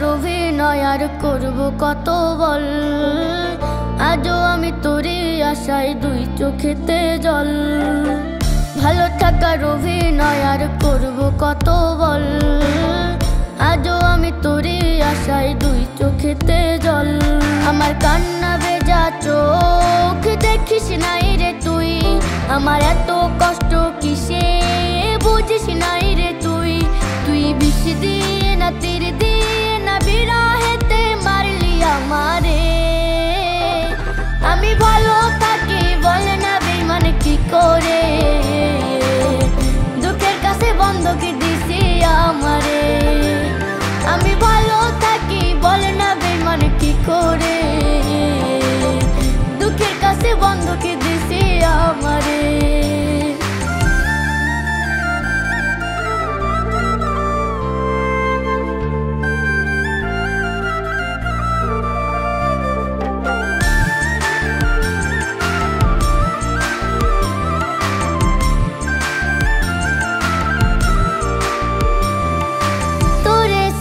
থাকার অভিনয় আর করব কত বল, আজও আমি তোরে আশায় দুই চোখেতে জল। ভালো থাকার অভিনয় আর করব কত বল, আজও আমি তোরে আশায় দুই চোখেতে জল। আমার কান্না ভেজা চোখ দেখিস নাই রে তুই, আমার এত কষ্ট কিসে বুঝিস নাই রে তুই। তুই বিষ দিয়ে না তীর দিয়ে না বিরহেতে মারলি আমারে। আমি ভালো থাকি বলে না বেঈমান কি করে, দুঃখের কাছে বন্ধকি দিছি আমারে। আমি ভালো থাকি বলে না বেঈমান কি করে, দুঃখের কাছে বন্ধকি দিছি আমারে।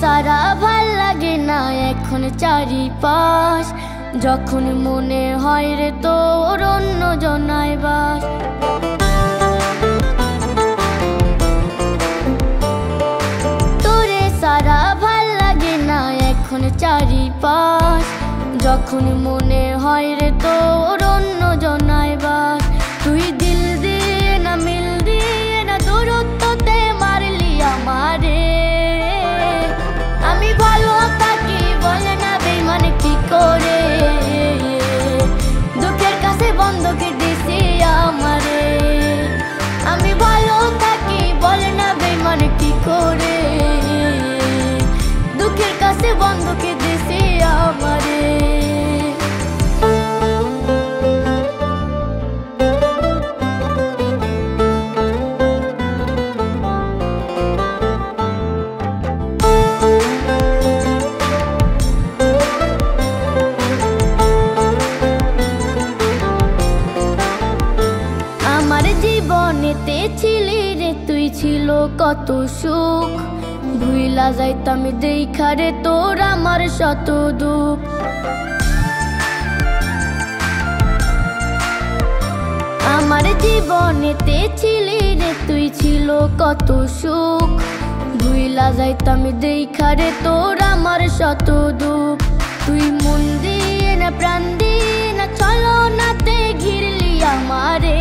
সারা ভাল লাগে না এখন চারিপাশ, যখন মনে হয় রে তোর অন্য জনায় বাস। তোরে সারা ভাল লাগে না এখন চারিপাশ, যখন মনে হয় রে তোর অন্য জনায় বাস। তুই দিল দিয়ে না মিল দিয়ে না দূরত্বতে মারলি আমারে। আমি ভালো থাকি বলে না বেঈমান কি করে, দুঃখের কাছে বন্ধকি দিছি আমারে। আমি ভালো থাকি বলে না বেঈমান কি করে, দুঃখের কাছে বন্ধকি দিছি আমারে। জীবনেতে ছিলি রে তুই ছিল কত সুখ, ভুইলা যাইতাম দেখা রে তোর আমার শত দুঃখ। আমার জীবনেতে ছিলি রে তুই ছিল কত সুখ, ভুইলা যাইতাম দেখা রে তোর আমার শত দুঃখ। তুই মন দিয়ে না প্রাণ দিয়ে না চলো নাতে ঘিরলি আমারে।